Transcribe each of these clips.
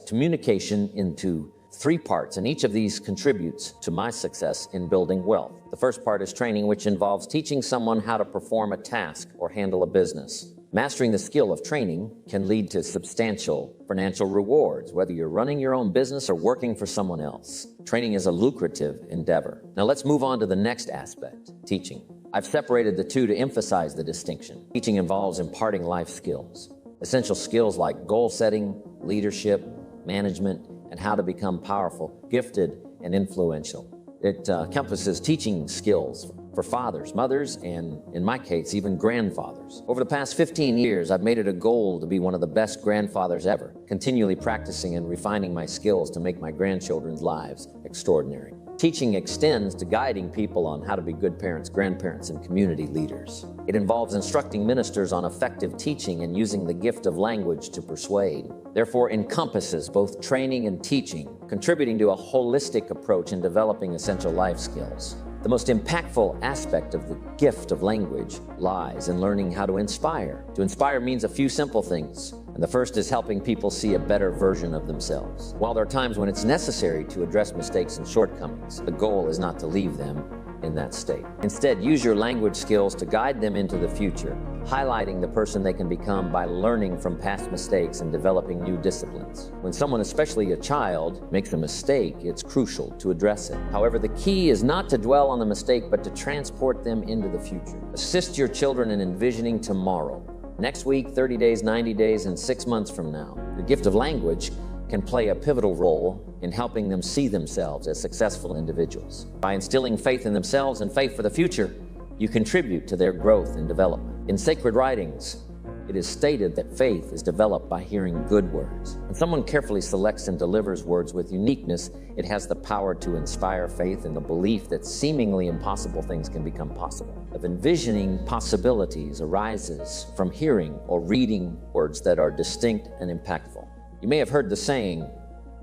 communication into 3 parts, and each of these contributes to my success in building wealth. The first part is training, which involves teaching someone how to perform a task or handle a business. Mastering the skill of training can lead to substantial financial rewards, whether you're running your own business or working for someone else. Training is a lucrative endeavor. Now let's move on to the next aspect, teaching. I've separated the two to emphasize the distinction. Teaching involves imparting life skills, essential skills like goal setting, leadership, management, and how to become powerful, gifted, and influential. It encompasses teaching skills for fathers, mothers, and in my case, even grandfathers. Over the past 15 years, I've made it a goal to be one of the best grandfathers ever, continually practicing and refining my skills to make my grandchildren's lives extraordinary. Teaching extends to guiding people on how to be good parents, grandparents, and community leaders. It involves instructing ministers on effective teaching and using the gift of language to persuade. Therefore, encompasses both training and teaching, contributing to a holistic approach in developing essential life skills. The most impactful aspect of the gift of language lies in learning how to inspire. To inspire means a few simple things, and the first is helping people see a better version of themselves. While there are times when it's necessary to address mistakes and shortcomings, the goal is not to leave them in that state. Instead, use your language skills to guide them into the future, highlighting the person they can become by learning from past mistakes and developing new disciplines. When someone, especially a child, makes a mistake, it's crucial to address it. However, the key is not to dwell on the mistake, but to transport them into the future. Assist your children in envisioning tomorrow. Next week, 30 days, 90 days, and 6 months from now. The gift of language can play a pivotal role in helping them see themselves as successful individuals. By instilling faith in themselves and faith for the future, you contribute to their growth and development. In sacred writings, it is stated that faith is developed by hearing good words. When someone carefully selects and delivers words with uniqueness, it has the power to inspire faith in the belief that seemingly impossible things can become possible. Of envisioning possibilities arises from hearing or reading words that are distinct and impactful. You may have heard the saying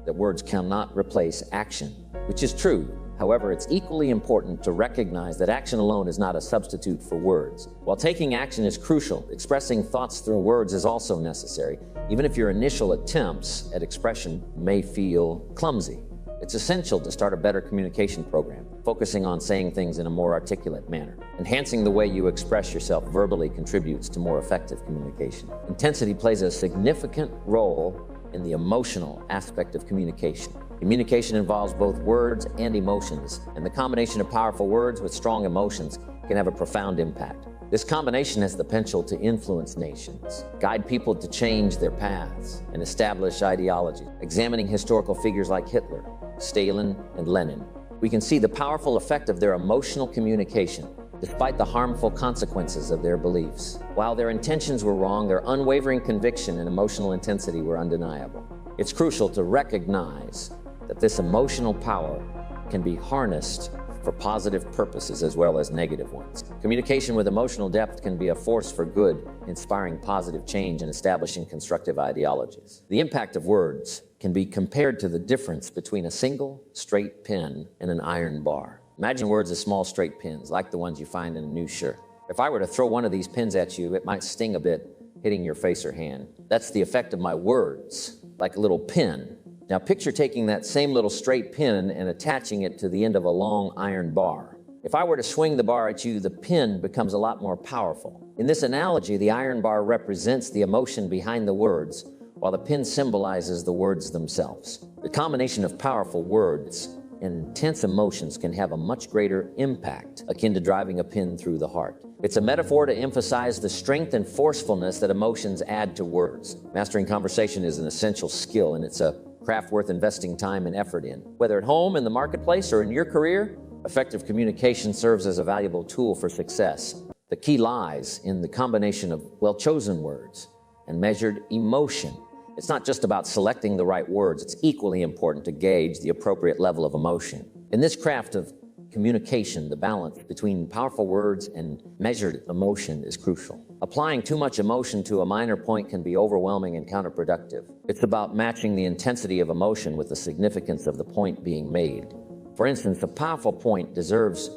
that words cannot replace action, which is true. However, it's equally important to recognize that action alone is not a substitute for words. While taking action is crucial, expressing thoughts through words is also necessary, even if your initial attempts at expression may feel clumsy. It's essential to start a better communication program, focusing on saying things in a more articulate manner. Enhancing the way you express yourself verbally contributes to more effective communication. Intensity plays a significant role in the emotional aspect of communication. Communication involves both words and emotions, and the combination of powerful words with strong emotions can have a profound impact. This combination has the potential to influence nations, guide people to change their paths, and establish ideologies. Examining historical figures like Hitler, Stalin, and Lenin, we can see the powerful effect of their emotional communication, despite the harmful consequences of their beliefs. While their intentions were wrong, their unwavering conviction and emotional intensity were undeniable. It's crucial to recognize that this emotional power can be harnessed for positive purposes as well as negative ones. Communication with emotional depth can be a force for good, inspiring positive change and establishing constructive ideologies. The impact of words can be compared to the difference between a single straight pin and an iron bar. Imagine words as small straight pins, like the ones you find in a new shirt. If I were to throw one of these pins at you, it might sting a bit, hitting your face or hand. That's the effect of my words, like a little pin. Now picture taking that same little straight pin and attaching it to the end of a long iron bar. If I were to swing the bar at you, the pin becomes a lot more powerful. In this analogy, the iron bar represents the emotion behind the words, while the pin symbolizes the words themselves. The combination of powerful words and intense emotions can have a much greater impact, akin to driving a pin through the heart. It's a metaphor to emphasize the strength and forcefulness that emotions add to words. Mastering conversation is an essential skill, and it's a craft worth investing time and effort in. Whether at home, in the marketplace, or in your career, effective communication serves as a valuable tool for success. The key lies in the combination of well-chosen words and measured emotion. It's not just about selecting the right words, it's equally important to gauge the appropriate level of emotion. In this craft of communication, the balance between powerful words and measured emotion is crucial. Applying too much emotion to a minor point can be overwhelming and counterproductive. It's about matching the intensity of emotion with the significance of the point being made. For instance, a powerful point deserves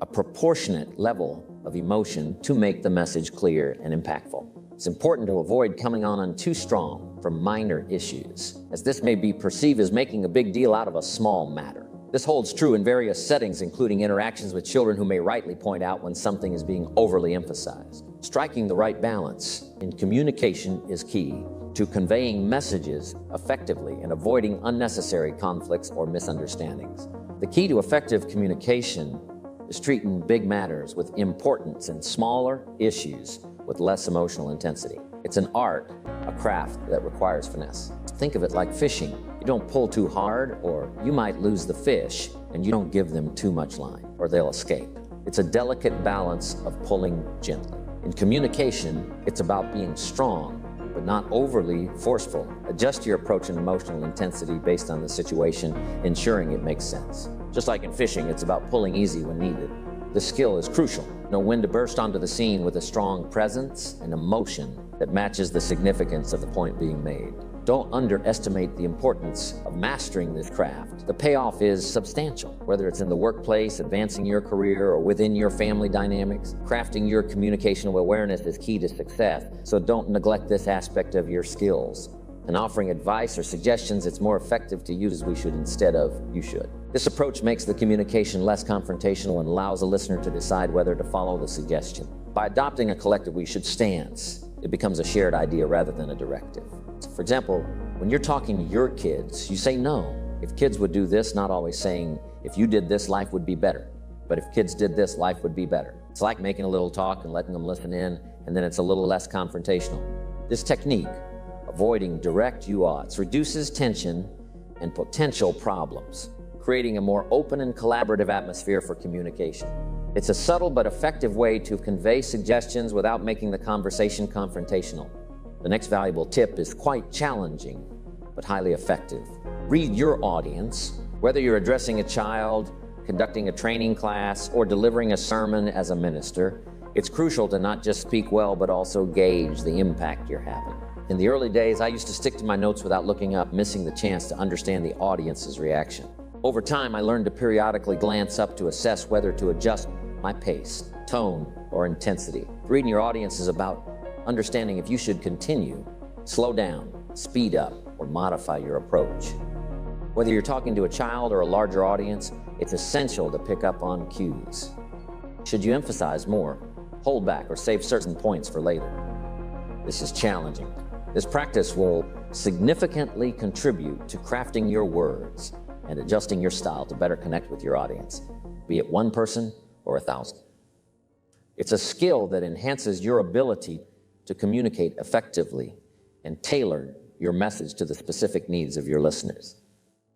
a proportionate level of emotion to make the message clear and impactful. It's important to avoid coming on too strong for minor issues, as this may be perceived as making a big deal out of a small matter. This holds true in various settings, including interactions with children who may rightly point out when something is being overly emphasized. Striking the right balance in communication is key to conveying messages effectively and avoiding unnecessary conflicts or misunderstandings. The key to effective communication is treating big matters with importance and smaller issues with less emotional intensity. It's an art, a craft that requires finesse. Think of it like fishing. You don't pull too hard or you might lose the fish, and you don't give them too much line or they'll escape. It's a delicate balance of pulling gently. In communication, it's about being strong but not overly forceful. Adjust your approach and emotional intensity based on the situation, ensuring it makes sense. Just like in fishing, it's about pulling easy when needed. The skill is crucial. Know when to burst onto the scene with a strong presence and emotion that matches the significance of the point being made. Don't underestimate the importance of mastering this craft. The payoff is substantial, whether it's in the workplace, advancing your career, or within your family dynamics. Crafting your communicational awareness is key to success, so don't neglect this aspect of your skills. And offering advice or suggestions, it's more effective to use as we should instead of you should. This approach makes the communication less confrontational and allows the listener to decide whether to follow the suggestion. By adopting a collective we should stance, it becomes a shared idea rather than a directive. For example, when you're talking to your kids, you say no. If kids would do this, not always saying, if you did this, life would be better. But if kids did this, life would be better. It's like making a little talk and letting them listen in, and then it's a little less confrontational. This technique, avoiding direct you-oughts, reduces tension and potential problems, creating a more open and collaborative atmosphere for communication. It's a subtle but effective way to convey suggestions without making the conversation confrontational. The next valuable tip is quite challenging, but highly effective. Read your audience. Whether you're addressing a child, conducting a training class, or delivering a sermon as a minister, it's crucial to not just speak well, but also gauge the impact you're having. In the early days, I used to stick to my notes without looking up, missing the chance to understand the audience's reaction. Over time, I learned to periodically glance up to assess whether to adjust my pace, tone, or intensity. Reading your audience is about understanding if you should continue, slow down, speed up, or modify your approach. Whether you're talking to a child or a larger audience, it's essential to pick up on cues. Should you emphasize more, hold back, or save certain points for later? This is challenging. This practice will significantly contribute to crafting your words and adjusting your style to better connect with your audience, be it one person or 1,000. It's a skill that enhances your ability to communicate effectively and tailor your message to the specific needs of your listeners.